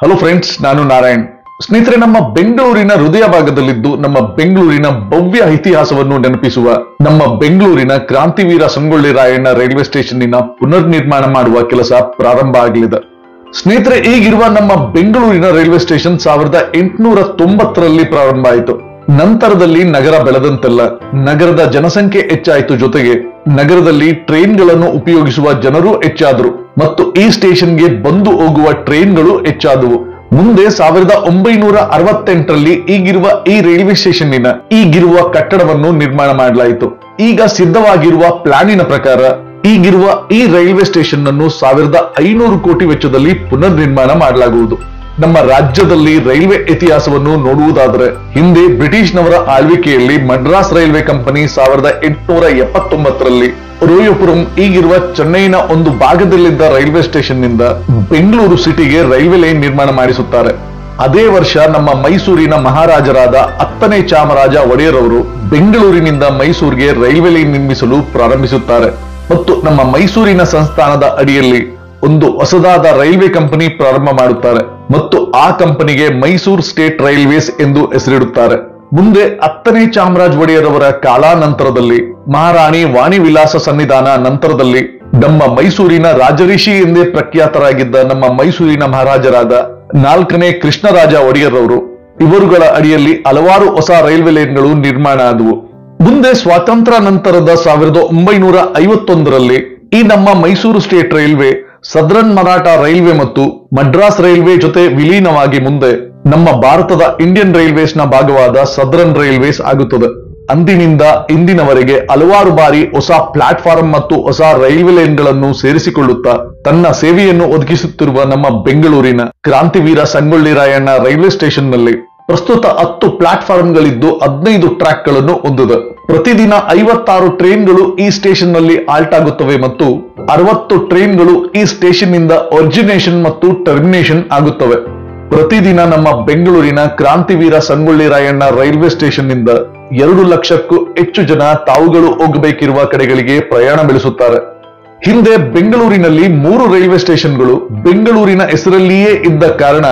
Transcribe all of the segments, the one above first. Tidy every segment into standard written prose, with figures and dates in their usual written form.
Hello friends, ನಾನು ನಾರಾಯಣ್. ಸ್ನೇಹಿತರೆ, ನಮ್ಮ ಬೆಂಗಳೂರಿನ ಹೃದಯ ಭಾಗದಲ್ಲಿದ್ದು ನಮ್ಮ ಬೆಂಗಳೂರಿನ ಭವ್ಯ ಇತಿಹಾಸವನ್ನು ನೆನಪಿಸುವ ನಮ್ಮ ಬೆಂಗಳೂರಿನ ಕ್ರಾಂತಿವೀರ ಸಂಗೊಳ್ಳಿ ರಾಯಣ್ಣ ರೈಲ್ವೆ ಸ್ಟೇಷನ್ನಿನ ಪುನರ್ ನಿರ್ಮಾಣ ಮಾಡುವ ಕೆಲಸ ಪ್ರಾರಂಭ ಆಗಲಿದೆ. ಸ್ನೇಹಿತರೆ, ಈಗಿರುವ ನಮ್ಮ ಬೆಂಗಳೂರಿನ ರೈಲ್ವೆ ಸ್ಟೇಷನ್ 1890ರಲ್ಲಿ ಪ್ರಾರಂಭ ಆಯಿತು. ನಂತರದಲ್ಲಿ ನಗರ ಬೆಳೆದಂತೆಲ್ಲ ನಗರದ ಜನಸಂಖ್ಯೆ ಹೆಚ್ಚಾಯಿತು, ಜೊತೆಗೆ ನಗರದಲ್ಲಿ ಟ್ರೈನ್ಗಳನ್ನು ಉಪಯೋಗಿಸುವ ಜನರು ಹೆಚ್ಚಾದರು ಮತ್ತು ಈ ಸ್ಟೇಷನ್ಗೆ ಬಂದು ಹೋಗುವ ಟ್ರೈನ್ಗಳು ಹೆಚ್ಚಾದವು. ಮುಂದೆ 1968ರಲ್ಲಿ ಈಗಿರುವ ಈ ರೈಲ್ವೆ ಸ್ಟೇಷನ್ನಿನ ಈಗಿರುವ ಕಟ್ಟಡವನ್ನು ನಿರ್ಮಾಣ ಮಾಡಲಾಯಿತು. ಈಗ ಸಿದ್ಧವಾಗಿರುವ ಪ್ಲಾನಿನ ಪ್ರಕಾರ ಈಗಿರುವ ಈ ರೈಲ್ವೆ ಸ್ಟೇಷನ್ ಅನ್ನು 1500 ಕೋಟಿ ವೆಚ್ಚದಲ್ಲಿ ಪುನರ್ ನಿರ್ಮಾಣ ಮಾಡಲಾಗುವುದು. ನಮ್ಮ ರಾಜ್ಯದಲ್ಲಿ ರೈಲ್ವೆ ಇತಿಹಾಸವನ್ನು ನೋಡುವುದಾದರೆ, ಹಿಂದೆ ಬ್ರಿಟಿಷ್ನವರ ಆಳ್ವಿಕೆಯಲ್ಲಿ ಮಡ್ರಾಸ್ ರೈಲ್ವೆ ಕಂಪನಿ 1879ರಲ್ಲಿ ರೋಯಪುರಂ ಈಗಿರುವ ಚೆನ್ನೈನ ಒಂದು ಭಾಗದಲ್ಲಿದ್ದ ರೈಲ್ವೆ ಸ್ಟೇಷನ್ ನಿಂದ ಬೆಂಗಳೂರು ಸಿಟಿಗೆ ರೈಲ್ವೆ ಲೈನ್ ನಿರ್ಮಾಣ ಮಾಡಿಸುತ್ತಾರೆ. ಅದೇ ವರ್ಷ ನಮ್ಮ ಮೈಸೂರಿನ ಮಹಾರಾಜರಾದ 10ನೇ ಚಾಮರಾಜ ಒಡೆಯರ್ ಅವರು ಬೆಂಗಳೂರಿನಿಂದ ಮೈಸೂರಿಗೆ ರೈಲ್ವೆ ಲೈನ್ ನಿರ್ಮಿಸಲು ಪ್ರಾರಂಭಿಸುತ್ತಾರೆ ಮತ್ತು ನಮ್ಮ ಮೈಸೂರಿನ ಸಂಸ್ಥಾನದ ಅಡಿಯಲ್ಲಿ ಒಂದು ಹೊಸದಾದ ರೈಲ್ವೆ ಕಂಪನಿ ಪ್ರಾರಂಭ ಮಾಡುತ್ತಾರೆ ಮತ್ತು ಆ ಕಂಪನಿಗೆ ಮೈಸೂರು ಸ್ಟೇಟ್ ರೈಲ್ವೇಸ್ ಎಂದು ಹೆಸರಿಡುತ್ತಾರೆ. ಮುಂದೆ 10ನೇ ಚಾಮರಾಜ ಒಡೆಯರ್ ಅವರ ಕಾಲಾನಂತರದಲ್ಲಿ ಮಹಾರಾಣಿ ವಾಣಿ ವಿಲಾಸ ಸನ್ನಿಧಾನ ನಂತರದಲ್ಲಿ ನಮ್ಮ ಮೈಸೂರಿನ ರಾಜರಿಷಿ ಎಂದೇ ಪ್ರಖ್ಯಾತರಾಗಿದ್ದ ನಮ್ಮ ಮೈಸೂರಿನ ಮಹಾರಾಜರಾದ 4ನೇ ಕೃಷ್ಣರಾಜ ಒಡೆಯರ್ ಅವರು ಇವರುಗಳ ಅಡಿಯಲ್ಲಿ ಹಲವಾರು ಹೊಸ ರೈಲ್ವೆ ಲೈನ್ಗಳು ನಿರ್ಮಾಣ ಆದವು. ಮುಂದೆ ಸ್ವಾತಂತ್ರ್ಯ ನಂತರದ 1951ರಲ್ಲಿ ಈ ನಮ್ಮ Mysuru state railway southern Maratha railway ಮತ್ತು ಮಡ್ರಾಸ್ ರೈಲ್ವೆ ಜೊತೆ ವಿಲೀನವಾಗಿ ಮುಂದೆ ನಮ್ಮ ಭಾರತದ ಇಂಡಿಯನ್ ರೈಲ್ವೇಸ್ ನ ಭಾಗವಾದ ಸದರ್ನ್ ರೈಲ್ವೇಸ್ ಆಗುತ್ತದೆ. ಅಂದಿನಿಂದ ಇಂದಿನವರೆಗೆ ಹಲವಾರು ಬಾರಿ ಹೊಸ ಪ್ಲಾಟ್ಫಾರ್ಮ್ ಮತ್ತು ಹೊಸ ರೈಲ್ವೆ ಲೈನ್ಗಳನ್ನು ಸೇರಿಸಿಕೊಳ್ಳುತ್ತಾ ತನ್ನ ಸೇವೆಯನ್ನು ಒದಗಿಸುತ್ತಿರುವ ನಮ್ಮ ಬೆಂಗಳೂರಿನ ಕ್ರಾಂತಿವೀರ ಸಂಗೊಳ್ಳಿ ರಾಯಣ್ಣ ರೈಲ್ವೆ ಸ್ಟೇಷನ್ ನಲ್ಲಿ ಪ್ರಸ್ತುತ 10 ಪ್ಲಾಟ್ಫಾರ್ಮ್ಗಳಿದ್ದು 15 ಟ್ರ್ಯಾಕ್ ಗಳನ್ನು ಹೊಂದಿದೆ. ಪ್ರತಿದಿನ 56 ಟ್ರೈನ್ಗಳು ಈ ಸ್ಟೇಷನ್ ನಲ್ಲಿ ಆಲ್ಟ್ ಆಗುತ್ತವೆ ಮತ್ತು 60 ಟ್ರೈನ್ಗಳು ಈ ಸ್ಟೇಷನ್ ನಿಂದ ಒರಿಜಿನೇಷನ್ ಮತ್ತು ಟರ್ಮಿನೇಷನ್ ಆಗುತ್ತವೆ. ಪ್ರತಿದಿನ ನಮ್ಮ ಬೆಂಗಳೂರಿನ ಕ್ರಾಂತಿವೀರ ಸಂಗೊಳ್ಳಿ ರಾಯಣ್ಣ ರೈಲ್ವೆ ಸ್ಟೇಷನ್ ನಿಂದ 2 ಲಕ್ಷಕ್ಕೂ ಹೆಚ್ಚು ಜನ ತಾವುಗಳು ಹೋಗಬೇಕಿರುವ ಕಡೆಗಳಿಗೆ ಪ್ರಯಾಣ ಬೆಳೆಸುತ್ತಾರೆ. ಹಿಂದೆ ಬೆಂಗಳೂರಿನಲ್ಲಿ 3 ರೈಲ್ವೆ ಸ್ಟೇಷನ್ಗಳು ಬೆಂಗಳೂರಿನ ಹೆಸರಲ್ಲಿಯೇ ಇದ್ದ ಕಾರಣ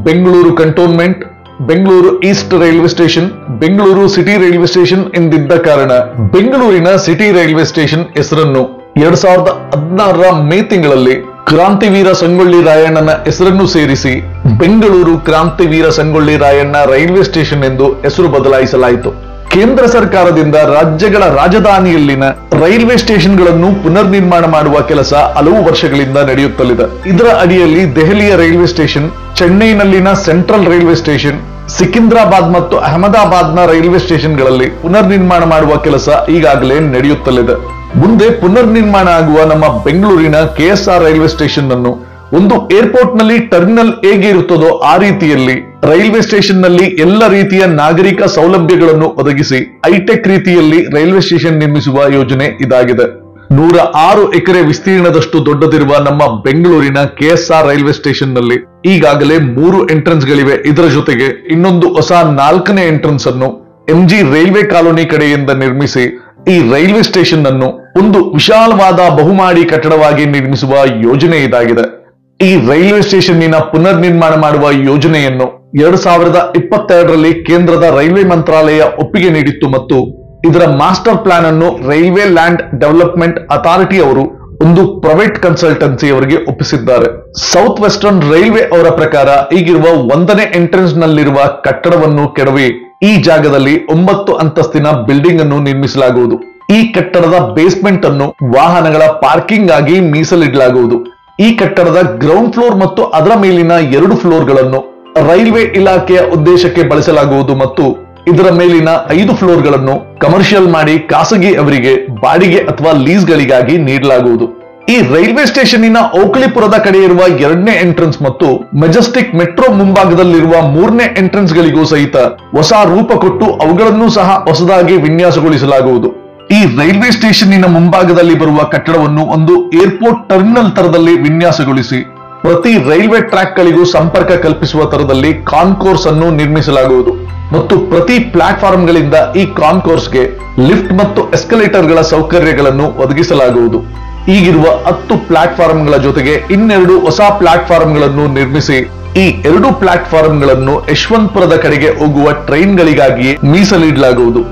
Bengaluru cantonment, Bengaluru east railway station, Bengaluru city railway station ಎಂದಿದ್ದ ಕಾರಣ ಬೆಂಗಳೂರಿನ ಸಿಟಿ ರೈಲ್ವೆ ಸ್ಟೇಷನ್ ಹೆಸರನ್ನು 2016ರ ಮೇ ತಿಂಗಳಲ್ಲಿ ಕ್ರಾಂತಿವೀರ ಸಂಗೊಳ್ಳಿ ರಾಯಣ್ಣನ ಹೆಸರನ್ನು ಸೇರಿಸಿ ಬೆಂಗಳೂರು ಕ್ರಾಂತಿವೀರ ಸಂಗೊಳ್ಳಿ ರಾಯಣ್ಣ ರೈಲ್ವೆ ಸ್ಟೇಷನ್ ಎಂದು ಹೆಸರು ಬದಲಾಯಿಸಲಾಯಿತು. ಕೇಂದ್ರ ಸರ್ಕಾರದಿಂದ ರಾಜ್ಯಗಳ ರಾಜಧಾನಿಯಲ್ಲಿನ ರೈಲ್ವೆ ಸ್ಟೇಷನ್ಗಳನ್ನು ಪುನರ್ ನಿರ್ಮಾಣ ಮಾಡುವ ಕೆಲಸ ಹಲವು ವರ್ಷಗಳಿಂದ ನಡೆಯುತ್ತಲಿದೆ. ಇದರ ಅಡಿಯಲ್ಲಿ ದೆಹಲಿಯ ರೈಲ್ವೆ ಸ್ಟೇಷನ್, ಚೆನ್ನೈನಲ್ಲಿನ ಸೆಂಟ್ರಲ್ ರೈಲ್ವೆ ಸ್ಟೇಷನ್, ಸಿಕಿಂದ್ರಾಬಾದ್ ಮತ್ತು ಅಹಮದಾಬಾದ್ನ ರೈಲ್ವೆ ಸ್ಟೇಷನ್ಗಳಲ್ಲಿ ಪುನರ್ ನಿರ್ಮಾಣ ಮಾಡುವ ಕೆಲಸ ಈಗಾಗಲೇ ನಡೆಯುತ್ತಲಿದೆ. ಮುಂದೆ ಪುನರ್ ನಿರ್ಮಾಣ ಆಗುವ ನಮ್ಮ ಬೆಂಗಳೂರಿನ KSR ರೈಲ್ವೆ ಸ್ಟೇಷನ್ ಅನ್ನು ಒಂದು ಏರ್ಪೋರ್ಟ್ ನಲ್ಲಿ ಟರ್ಮಿನಲ್ ಹೇಗೆ ಇರುತ್ತದೋ ಆ ರೀತಿಯಲ್ಲಿ ರೈಲ್ವೆ ಸ್ಟೇಷನ್ ನಲ್ಲಿ ಎಲ್ಲ ರೀತಿಯ ನಾಗರಿಕ ಸೌಲಭ್ಯಗಳನ್ನು ಒದಗಿಸಿ ಹೈಟೆಕ್ ರೀತಿಯಲ್ಲಿ ರೈಲ್ವೆ ಸ್ಟೇಷನ್ ನಿರ್ಮಿಸುವ ಯೋಜನೆ ಇದಾಗಿದೆ. 106 ಎಕರೆ ವಿಸ್ತೀರ್ಣದಷ್ಟು ದೊಡ್ಡದಿರುವ ನಮ್ಮ ಬೆಂಗಳೂರಿನ KSR ರೈಲ್ವೆ ಸ್ಟೇಷನ್ ನಲ್ಲಿ ಈಗಾಗಲೇ 3 ಎಂಟ್ರೆನ್ಸ್ ಗಳಿವೆ. ಇದರ ಜೊತೆಗೆ ಇನ್ನೊಂದು ಹೊಸ 4ನೇ ಎಂಟ್ರೆನ್ಸ್ ಅನ್ನು MG ರೈಲ್ವೆ ಕಾಲೋನಿ ಕಡೆಯಿಂದ ನಿರ್ಮಿಸಿ ಈ ರೈಲ್ವೆ ಸ್ಟೇಷನ್ ಅನ್ನು ಒಂದು ವಿಶಾಲವಾದ ಬಹುಮಾಡಿ ಕಟ್ಟಡವಾಗಿ ನಿರ್ಮಿಸುವ ಯೋಜನೆ ಇದಾಗಿದೆ. ಈ ರೈಲ್ವೆ ಸ್ಟೇಷನ್ನಿನ ಪುನರ್ ನಿರ್ಮಾಣ ಮಾಡುವ ಯೋಜನೆಯನ್ನು 2022ರಲ್ಲಿ ಕೇಂದ್ರದ ರೈಲ್ವೆ ಮಂತ್ರಾಲಯ ಒಪ್ಪಿಗೆ ನೀಡಿತ್ತು ಮತ್ತು ಇದರ ಮಾಸ್ಟರ್ ಪ್ಲಾನ್ ಅನ್ನು ರೈಲ್ವೆ ಲ್ಯಾಂಡ್ ಡೆವಲಪ್ಮೆಂಟ್ ಅಥಾರಿಟಿ ಅವರು ಒಂದು ಪ್ರೈವೇಟ್ ಕನ್ಸಲ್ಟೆನ್ಸಿ ಅವರಿಗೆ ಒಪ್ಪಿಸಿದ್ದಾರೆ. ಸೌತ್ ವೆಸ್ಟರ್ನ್ ರೈಲ್ವೆ ಅವರ ಪ್ರಕಾರ ಈಗಿರುವ 1ನೇ ಎಂಟ್ರೆನ್ಸ್ ನಲ್ಲಿರುವ ಕಟ್ಟಡವನ್ನು ಕೆಡವಿ ಈ ಜಾಗದಲ್ಲಿ 9 ಅಂತಸ್ತಿನ ಬಿಲ್ಡಿಂಗ್ ಅನ್ನು ನಿರ್ಮಿಸಲಾಗುವುದು. ಈ ಕಟ್ಟಡದ ಬೇಸ್ಮೆಂಟ್ ಅನ್ನು ವಾಹನಗಳ ಪಾರ್ಕಿಂಗ್ ಆಗಿ ಮೀಸಲಿಡಲಾಗುವುದು. ಈ ಕಟ್ಟಡದ ಗ್ರೌಂಡ್ ಫ್ಲೋರ್ ಮತ್ತು ಅದರ ಮೇಲಿನ 2 ಫ್ಲೋರ್ಗಳನ್ನು ರೈಲ್ವೆ ಇಲಾಖೆಯ ಉದ್ದೇಶಕ್ಕೆ ಬಳಸಲಾಗುವುದು ಮತ್ತು ಇದರ ಮೇಲಿನ 5 ಫ್ಲೋರ್ಗಳನ್ನು ಕಮರ್ಷಿಯಲ್ ಮಾಡಿ ಖಾಸಗಿ ಅವರಿಗೆ ಬಾಡಿಗೆ ಅಥವಾ ಲೀಸ್ ಗಳಿಗಾಗಿ ನೀಡಲಾಗುವುದು. ಈ ರೈಲ್ವೆ ಸ್ಟೇಷನ್ನಿನ ಓಕಳಿಪುರದ ಕಡೆ ಇರುವ 2ನೇ ಎಂಟ್ರೆನ್ಸ್ ಮತ್ತು ಮೆಜೆಸ್ಟಿಕ್ ಮೆಟ್ರೋ ಮುಂಭಾಗದಲ್ಲಿರುವ 3ನೇ ಎಂಟ್ರೆನ್ಸ್ ಗಳಿಗೂ ಸಹಿತ ಹೊಸ ರೂಪ ಕೊಟ್ಟು ಅವುಗಳನ್ನು ಸಹ ಹೊಸದಾಗಿ ವಿನ್ಯಾಸಗೊಳಿಸಲಾಗುವುದು. ಈ ರೈಲ್ವೆ ಸ್ಟೇಷನ್ನಿನ ಮುಂಭಾಗದಲ್ಲಿ ಬರುವ ಕಟ್ಟಡವನ್ನು ಒಂದು ಏರ್ಪೋರ್ಟ್ ಟರ್ಮಿನಲ್ ತರದಲ್ಲಿ ವಿನ್ಯಾಸಗೊಳಿಸಿ ಪ್ರತಿ ರೈಲ್ವೆ ಟ್ರ್ಯಾಕ್ ಗಳಿಗೂ ಸಂಪರ್ಕ ಕಲ್ಪಿಸುವ ತರದಲ್ಲಿ ಕಾನ್ಕೋರ್ಸ್ ಅನ್ನು ನಿರ್ಮಿಸಲಾಗುವುದು ಮತ್ತು ಪ್ರತಿ ಪ್ಲಾಟ್ಫಾರ್ಮ್ ಗಳಿಂದ ಈ ಕಾನ್ಕೋರ್ಸ್ಗೆ ಲಿಫ್ಟ್ ಮತ್ತು ಎಸ್ಕಲೇಟರ್ ಗಳ ಸೌಕರ್ಯಗಳನ್ನು ಒದಗಿಸಲಾಗುವುದು. ಈಗಿರುವ 10 ಪ್ಲಾಟ್ಫಾರ್ಮ್ಗಳ ಜೊತೆಗೆ ಇನ್ನೆರಡು ಹೊಸ ಪ್ಲಾಟ್ಫಾರ್ಮ್ಗಳನ್ನು ನಿರ್ಮಿಸಿ ಈ ಎರಡು ಪ್ಲಾಟ್ಫಾರ್ಮ್ಗಳನ್ನು ಯಶವಂತಪುರದ ಕಡೆಗೆ ಹೋಗುವ ಟ್ರೈನ್ಗಳಿಗಾಗಿಯೇ ಮೀಸಲಿಡಲಾಗುವುದು.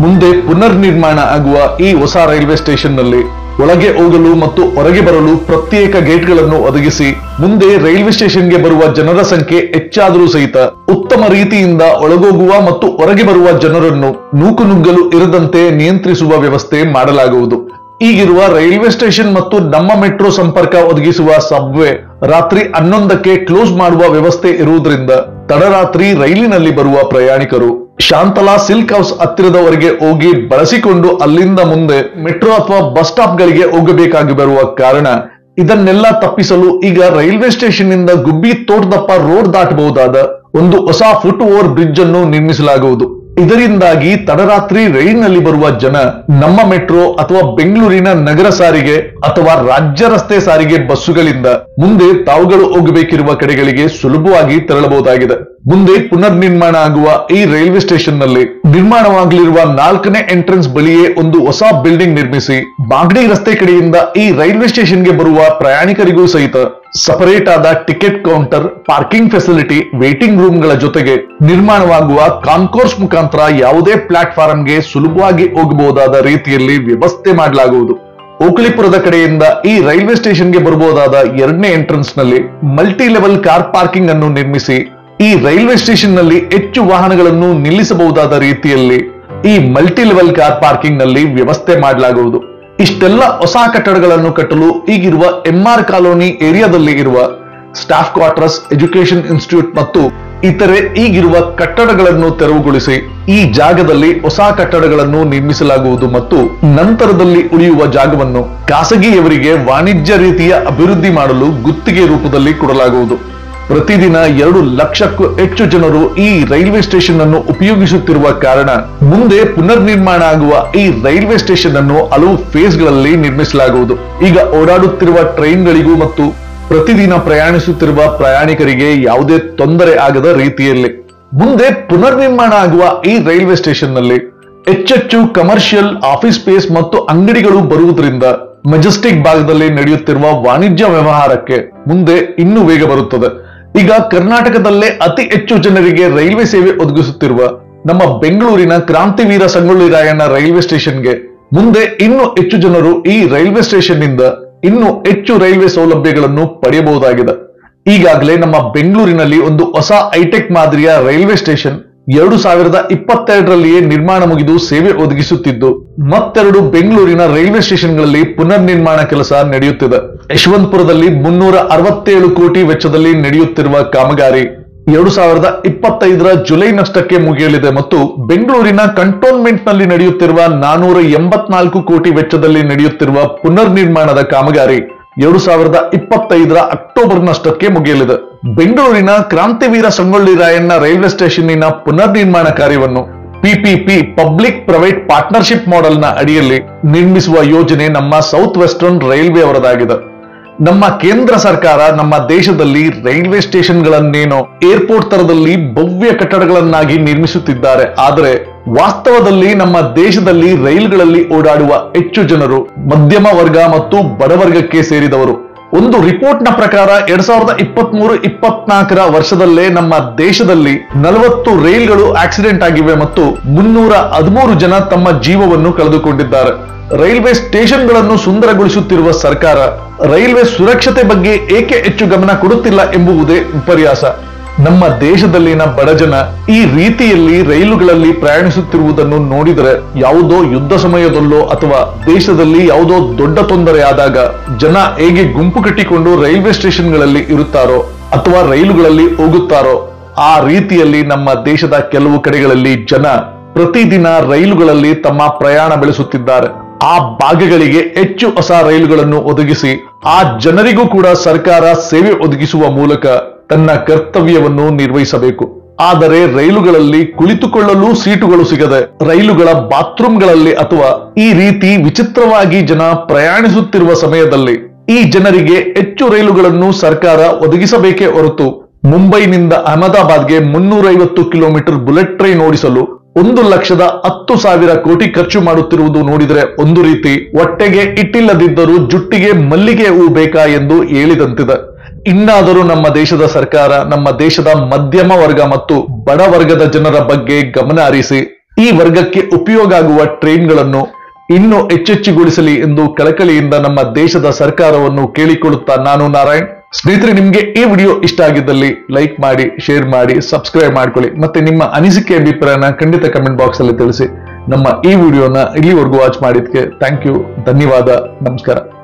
ಮುಂದೆ ಪುನರ್ ನಿರ್ಮಾಣ ಆಗುವ ಈ ಹೊಸ ರೈಲ್ವೆ ಸ್ಟೇಷನ್ ನಲ್ಲಿ ಒಳಗೆ ಹೋಗಲು ಮತ್ತು ಹೊರಗೆ ಬರಲು ಪ್ರತ್ಯೇಕ ಗೇಟ್ಗಳನ್ನು ಒದಗಿಸಿ ಮುಂದೆ ರೈಲ್ವೆ ಸ್ಟೇಷನ್ಗೆ ಬರುವ ಜನರ ಸಂಖ್ಯೆ ಹೆಚ್ಚಾದರೂ ಸಹಿತ ಉತ್ತಮ ರೀತಿಯಿಂದ ಒಳಗೋಗುವ ಮತ್ತು ಹೊರಗೆ ಬರುವ ಜನರನ್ನು ನೂಕುನುಗ್ಗಲು ಇರದಂತೆ ನಿಯಂತ್ರಿಸುವ ವ್ಯವಸ್ಥೆ ಮಾಡಲಾಗುವುದು. ಈಗಿರುವ ರೈಲ್ವೆ ಸ್ಟೇಷನ್ ಮತ್ತು ನಮ್ಮ ಮೆಟ್ರೋ ಸಂಪರ್ಕ ಒದಗಿಸುವ ಸಬ್ವೆ ರಾತ್ರಿ 11ಕ್ಕೆ ಕ್ಲೋಸ್ ಮಾಡುವ ವ್ಯವಸ್ಥೆ ಇರುವುದರಿಂದ ತಡರಾತ್ರಿ ರೈಲಿನಲ್ಲಿ ಬರುವ ಪ್ರಯಾಣಿಕರು ಶಾಂತಲಾ ಸಿಲ್ಕ್ ಹೌಸ್ ಹತ್ತಿರದವರೆಗೆ ಹೋಗಿ ಬಳಸಿಕೊಂಡು ಅಲ್ಲಿಂದ ಮುಂದೆ ಮೆಟ್ರೋ ಅಥವಾ ಬಸ್ ಸ್ಟಾಪ್ ಗಳಿಗೆ ಹೋಗಬೇಕಾಗಿ ಬರುವ ಕಾರಣ ಇದನ್ನೆಲ್ಲ ತಪ್ಪಿಸಲು ಈಗ ರೈಲ್ವೆ ಸ್ಟೇಷನ್ ನಿಂದ ಗುಬ್ಬಿ ತೋಟದಪ್ಪ ರೋಡ್ ದಾಟಬಹುದಾದ ಒಂದು ಹೊಸ ಫುಟ್ ಓವರ್ ಬ್ರಿಡ್ಜ್ ಅನ್ನು ನಿರ್ಮಿಸಲಾಗುವುದು. ಇದರಿಂದಾಗಿ ತಡರಾತ್ರಿ ರೈಲಿನಲ್ಲಿ ಬರುವ ಜನ ನಮ್ಮ ಮೆಟ್ರೋ ಅಥವಾ ಬೆಂಗಳೂರಿನ ನಗರ ಸಾರಿಗೆ ಅಥವಾ ರಾಜ್ಯ ರಸ್ತೆ ಸಾರಿಗೆ ಬಸ್ಸುಗಳಿಂದ ಮುಂದೆ ತಾವುಗಳು ಹೋಗಬೇಕಿರುವ ಕಡೆಗಳಿಗೆ ಸುಲಭವಾಗಿ ತೆರಳಬಹುದಾಗಿದೆ. ಮುಂದೆ ಪುನರ್ ನಿರ್ಮಾಣ ಆಗುವ ಈ ರೈಲ್ವೆ ಸ್ಟೇಷನ್ ನಲ್ಲಿ ನಿರ್ಮಾಣವಾಗಲಿರುವ 4ನೇ ಎಂಟ್ರೆನ್ಸ್ ಬಳಿಯೇ ಒಂದು ಹೊಸ ಬಿಲ್ಡಿಂಗ್ ನಿರ್ಮಿಸಿ ಬಾಗ್ಡಿ ರಸ್ತೆ ಕಡೆಯಿಂದ ಈ ರೈಲ್ವೆ ಸ್ಟೇಷನ್ಗೆ ಬರುವ ಪ್ರಯಾಣಿಕರಿಗೂ ಸಹಿತ ಸಪರೇಟ್ ಆದ ticket counter, parking facility, waiting ರೂಮ್ಗಳ ಜೊತೆಗೆ ನಿರ್ಮಾಣವಾಗುವ ಕಾನ್ಕೋರ್ಸ್ ಮುಖಾಂತರ ಯಾವುದೇ ಪ್ಲಾಟ್ಫಾರ್ಮ್ಗೆ ಸುಲಭವಾಗಿ ಹೋಗಬಹುದಾದ ರೀತಿಯಲ್ಲಿ ವ್ಯವಸ್ಥೆ ಮಾಡಲಾಗುವುದು. ಓಕಳಿಪುರದ ಕಡೆಯಿಂದ ಈ ರೈಲ್ವೆ ಸ್ಟೇಷನ್ಗೆ ಬರಬಹುದಾದ 2ನೇ ಎಂಟ್ರೆನ್ಸ್ ನಲ್ಲಿ ಮಲ್ಟಿ ಲೆವೆಲ್ ಕಾರ್ ಪಾರ್ಕಿಂಗ್ ಅನ್ನು ನಿರ್ಮಿಸಿ ಈ ರೈಲ್ವೆ ಸ್ಟೇಷನ್ ನಲ್ಲಿ ಹೆಚ್ಚು ವಾಹನಗಳನ್ನು ನಿಲ್ಲಿಸಬಹುದಾದ ರೀತಿಯಲ್ಲಿ ಈ ಮಲ್ಟಿ ಲೆವೆಲ್ ಕಾರ್ ಪಾರ್ಕಿಂಗ್ ನಲ್ಲಿ ವ್ಯವಸ್ಥೆ ಮಾಡಲಾಗುವುದು. ಇಷ್ಟೆಲ್ಲ ಹೊಸ ಕಟ್ಟಡಗಳನ್ನು ಕಟ್ಟಲು ಈಗಿರುವ ಎಂಆರ್ ಕಾಲೋನಿ ಏರಿಯಾದಲ್ಲಿ ಇರುವ ಸ್ಟಾಫ್ ಕ್ವಾರ್ಟರ್ಸ್, ಎಜುಕೇಶನ್ ಇನ್ಸ್ಟಿಟ್ಯೂಟ್ ಮತ್ತು ಇತರೆ ಈಗಿರುವ ಕಟ್ಟಡಗಳನ್ನು ತೆರವುಗೊಳಿಸಿ ಈ ಜಾಗದಲ್ಲಿ ಹೊಸ ಕಟ್ಟಡಗಳನ್ನು ನಿರ್ಮಿಸಲಾಗುವುದು ಮತ್ತು ನಂತರದಲ್ಲಿ ಉಳಿಯುವ ಜಾಗವನ್ನು ಖಾಸಗಿಯವರಿಗೆ ವಾಣಿಜ್ಯ ರೀತಿಯ ಅಭಿವೃದ್ಧಿ ಮಾಡಲು ಗುತ್ತಿಗೆ ರೂಪದಲ್ಲಿ ಕೊಡಲಾಗುವುದು. ಪ್ರತಿದಿನ 2 ಲಕ್ಷಕ್ಕೂ ಹೆಚ್ಚು ಜನರು ಈ ರೈಲ್ವೆ ಸ್ಟೇಷನ್ ಅನ್ನು ಉಪಯೋಗಿಸುತ್ತಿರುವ ಕಾರಣ ಮುಂದೆ ಪುನರ್ ನಿರ್ಮಾಣ ಆಗುವ ಈ ರೈಲ್ವೆ ಸ್ಟೇಷನ್ ಅನ್ನು ಹಲವು ಫೇಸ್ಗಳಲ್ಲಿ ನಿರ್ಮಿಸಲಾಗುವುದು. ಈಗ ಓಡಾಡುತ್ತಿರುವ ಟ್ರೈನ್ಗಳಿಗೂ ಮತ್ತು ಪ್ರತಿದಿನ ಪ್ರಯಾಣಿಸುತ್ತಿರುವ ಪ್ರಯಾಣಿಕರಿಗೆ ಯಾವುದೇ ತೊಂದರೆ ಆಗದ ರೀತಿಯಲ್ಲಿ ಮುಂದೆ ಪುನರ್ ನಿರ್ಮಾಣ ಆಗುವ ಈ ರೈಲ್ವೆ ಸ್ಟೇಷನ್ ನಲ್ಲಿ ಹೆಚ್ಚೆಚ್ಚು ಕಮರ್ಷಿಯಲ್, ಆಫೀಸ್ ಸ್ಪೇಸ್ ಮತ್ತು ಅಂಗಡಿಗಳು ಬರುವುದರಿಂದ ಮೆಜೆಸ್ಟಿಕ್ ಭಾಗದಲ್ಲಿ ನಡೆಯುತ್ತಿರುವ ವಾಣಿಜ್ಯ ವ್ಯವಹಾರಕ್ಕೆ ಮುಂದೆ ಇನ್ನೂ ವೇಗ ಬರುತ್ತದೆ. ಈಗ ಕರ್ನಾಟಕದಲ್ಲೇ ಅತಿ ಹೆಚ್ಚು ಜನರಿಗೆ ರೈಲ್ವೆ ಸೇವೆ ಒದಗಿಸುತ್ತಿರುವ ನಮ್ಮ ಬೆಂಗಳೂರಿನ ಕ್ರಾಂತಿವೀರ ಸಂಗೊಳ್ಳಿ ರಾಯಣ್ಣ ರೈಲ್ವೆ ಸ್ಟೇಷನ್ಗೆ ಮುಂದೆ ಇನ್ನೂ ಹೆಚ್ಚು ಜನರು ಈ ರೈಲ್ವೆ ಸ್ಟೇಷನ್ ನಿಂದ ಇನ್ನೂ ಹೆಚ್ಚು ರೈಲ್ವೆ ಸೌಲಭ್ಯಗಳನ್ನು ಪಡೆಯಬಹುದಾಗಿದೆ. ಈಗಾಗಲೇ ನಮ್ಮ ಬೆಂಗಳೂರಿನಲ್ಲಿ ಒಂದು ಹೊಸ ಹೈಟೆಕ್ ಮಾದರಿಯ ರೈಲ್ವೆ ಸ್ಟೇಷನ್ 2022ರಲ್ಲಿಯೇ ನಿರ್ಮಾಣ ಮುಗಿದು ಸೇವೆ ಒದಗಿಸುತ್ತಿದ್ದು ಮತ್ತೆರಡು ಬೆಂಗಳೂರಿನ ರೈಲ್ವೆ ಸ್ಟೇಷನ್ಗಳಲ್ಲಿ ಪುನರ್ ನಿರ್ಮಾಣ ಕೆಲಸ ನಡೆಯುತ್ತಿದೆ. ಯಶವಂತಪುರದಲ್ಲಿ 367 ಕೋಟಿ ವೆಚ್ಚದಲ್ಲಿ ನಡೆಯುತ್ತಿರುವ ಕಾಮಗಾರಿ 2025ರ ಜುಲೈನಷ್ಟಕ್ಕೆ ಮುಗಿಯಲಿದೆ ಮತ್ತು ಬೆಂಗಳೂರಿನ ಕಂಟೋನ್ಮೆಂಟ್ ನಲ್ಲಿ ನಡೆಯುತ್ತಿರುವ 484 ಕೋಟಿ ವೆಚ್ಚದಲ್ಲಿ ನಡೆಯುತ್ತಿರುವ ಪುನರ್ ನಿರ್ಮಾಣದ ಕಾಮಗಾರಿ 2025ರ ಅಕ್ಟೋಬರ್ನಷ್ಟಕ್ಕೆ ಮುಗಿಯಲಿದೆ. ಬೆಂಗಳೂರಿನ ಕ್ರಾಂತಿವೀರ ಸಂಗೊಳ್ಳಿ ರಾಯಣ್ಣ ರೈಲ್ವೆ ಸ್ಟೇಷನ್ನಿನ ಪುನರ್ ನಿರ್ಮಾಣ ಕಾರ್ಯವನ್ನು PPP public private partnership model ನ ಅಡಿಯಲ್ಲಿ ನಿರ್ಮಿಸುವ ಯೋಜನೆ ನಮ್ಮ ಸೌತ್ ವೆಸ್ಟರ್ನ್ ರೈಲ್ವೆ ಅವರದಾಗಿದೆ. ನಮ್ಮ ಕೇಂದ್ರ ಸರ್ಕಾರ ನಮ್ಮ ದೇಶದಲ್ಲಿ ರೈಲ್ವೆ ಸ್ಟೇಷನ್ಗಳನ್ನೇನೋ ಏರ್ಪೋರ್ಟ್ ತರದಲ್ಲಿ ಭವ್ಯ ಕಟ್ಟಡಗಳನ್ನಾಗಿ ನಿರ್ಮಿಸುತ್ತಿದ್ದಾರೆ. ಆದರೆ ವಾಸ್ತವದಲ್ಲಿ ನಮ್ಮ ದೇಶದಲ್ಲಿ ರೈಲ್ಗಳಲ್ಲಿ ಓಡಾಡುವ ಹೆಚ್ಚು ಜನರು ಮಧ್ಯಮ ವರ್ಗ ಮತ್ತು ಬಡವರ್ಗಕ್ಕೆ ಸೇರಿದವರು. ಒಂದು ರಿಪೋರ್ಟ್ ನ ಪ್ರಕಾರ 2023-24ರ ವರ್ಷದಲ್ಲೇ ನಮ್ಮ ದೇಶದಲ್ಲಿ 40 ರೈಲ್ಗಳು ಆಕ್ಸಿಡೆಂಟ್ ಆಗಿವೆ ಮತ್ತು 313 ಜನ ತಮ್ಮ ಜೀವವನ್ನು ಕಳೆದುಕೊಂಡಿದ್ದಾರೆ. ರೈಲ್ವೆ ಸ್ಟೇಷನ್ಗಳನ್ನು ಸುಂದರಗೊಳಿಸುತ್ತಿರುವ ಸರ್ಕಾರ ರೈಲ್ವೆ ಸುರಕ್ಷತೆ ಬಗ್ಗೆ ಏಕೆ ಹೆಚ್ಚು ಗಮನ ಕೊಡುತ್ತಿಲ್ಲ ಎಂಬುವುದೇ ವಿಪರ್ಯಾಸ. ನಮ್ಮ ದೇಶದಲ್ಲಿನ ಬಡಜನ ಈ ರೀತಿಯಲ್ಲಿ ರೈಲುಗಳಲ್ಲಿ ಪ್ರಯಾಣಿಸುತ್ತಿರುವುದನ್ನು ನೋಡಿದರೆ ಯಾವುದೋ ಯುದ್ಧ ಸಮಯದಲ್ಲೋ ಅಥವಾ ದೇಶದಲ್ಲಿ ಯಾವುದೋ ದೊಡ್ಡ ತೊಂದರೆ ಆದಾಗ ಜನ ಹೇಗೆ ಗುಂಪು ಕಟ್ಟಿಕೊಂಡು ರೈಲ್ವೆ ಸ್ಟೇಷನ್ಗಳಲ್ಲಿ ಇರುತ್ತಾರೋ ಅಥವಾ ರೈಲುಗಳಲ್ಲಿ ಹೋಗುತ್ತಾರೋ ಆ ರೀತಿಯಲ್ಲಿ ನಮ್ಮ ದೇಶದ ಕೆಲವು ಕಡೆಗಳಲ್ಲಿ ಜನ ಪ್ರತಿದಿನ ರೈಲುಗಳಲ್ಲಿ ತಮ್ಮ ಪ್ರಯಾಣ ಬೆಳೆಸುತ್ತಿದ್ದಾರೆ. ಆ ಭಾಗಗಳಿಗೆ ಹೆಚ್ಚು ಹೊಸ ರೈಲುಗಳನ್ನು ಒದಗಿಸಿ ಆ ಜನರಿಗೂ ಕೂಡ ಸರ್ಕಾರ ಸೇವೆ ಒದಗಿಸುವ ಮೂಲಕ ತನ್ನ ಕರ್ತವ್ಯವನ್ನು ನಿರ್ವಹಿಸಬೇಕು. ಆದರೆ ರೈಲುಗಳಲ್ಲಿ ಕುಳಿತುಕೊಳ್ಳಲು ಸೀಟುಗಳು ಸಿಗದೆ ರೈಲುಗಳ ಬಾತ್ರೂಮ್ಗಳಲ್ಲಿ ಅಥವಾ ಈ ರೀತಿ ವಿಚಿತ್ರವಾಗಿ ಜನ ಪ್ರಯಾಣಿಸುತ್ತಿರುವ ಸಮಯದಲ್ಲಿ ಈ ಜನರಿಗೆ ಹೆಚ್ಚು ರೈಲುಗಳನ್ನು ಸರ್ಕಾರ ಒದಗಿಸಬೇಕೇ ಹೊರತು ಮುಂಬೈನಿಂದ ಅಹಮದಾಬಾದ್ಗೆ 350 ಕಿಲೋಮೀಟರ್ ಬುಲೆಟ್ ಟ್ರೈನ್ ಓಡಿಸಲು 1,10,000 ಕೋಟಿ ಖರ್ಚು ಮಾಡುತ್ತಿರುವುದು ನೋಡಿದರೆ ಒಂದು ರೀತಿ ಹೊಟ್ಟೆಗೆ ಇಟ್ಟಿಲ್ಲದಿದ್ದರೂ ಜುಟ್ಟಿಗೆ ಮಲ್ಲಿಗೆ ಹೂ ಬೇಕಾ ಎಂದು ಹೇಳಿದಂತಿದೆ. ಇನ್ನಾದರೂ ನಮ್ಮ ದೇಶದ ಸರ್ಕಾರ ನಮ್ಮ ದೇಶದ ಮಧ್ಯಮ ವರ್ಗ ಮತ್ತು ಬಡ ವರ್ಗದ ಜನರ ಬಗ್ಗೆ ಗಮನ ಹರಿಸಿ ಈ ವರ್ಗಕ್ಕೆ ಉಪಯೋಗ ಆಗುವ ಟ್ರೈನ್ಗಳನ್ನು ಇನ್ನೂ ಹೆಚ್ಚೆಚ್ಚುಗೊಳಿಸಲಿ ಎಂದು ಕಳಕಳಿಯಿಂದ ನಮ್ಮ ದೇಶದ ಸರ್ಕಾರವನ್ನು ಕೇಳಿಕೊಳ್ಳುತ್ತಾ ನಾನು ನಾರಾಯಣ್. ಸ್ನೇಹಿತರೆ, ನಿಮ್ಗೆ ಈ ವಿಡಿಯೋ ಇಷ್ಟ ಆಗಿದ್ದಲ್ಲಿ ಲೈಕ್ ಮಾಡಿ, ಶೇರ್ ಮಾಡಿ, ಸಬ್ಸ್ಕ್ರೈಬ್ ಮಾಡ್ಕೊಳ್ಳಿ. ಮತ್ತೆ ನಿಮ್ಮ ಅನಿಸಿಕೆ ಅಭಿಪ್ರಾಯನ ಖಂಡಿತ ಕಮೆಂಟ್ ಬಾಕ್ಸ್ ಅಲ್ಲಿ ತಿಳಿಸಿ. ನಮ್ಮ ಈ ವಿಡಿಯೋನ ಇಲ್ಲಿವರೆಗೂ ವಾಚ್ ಮಾಡಿದ್ಕೆ ಥ್ಯಾಂಕ್ ಯು, ಧನ್ಯವಾದ, ನಮಸ್ಕಾರ.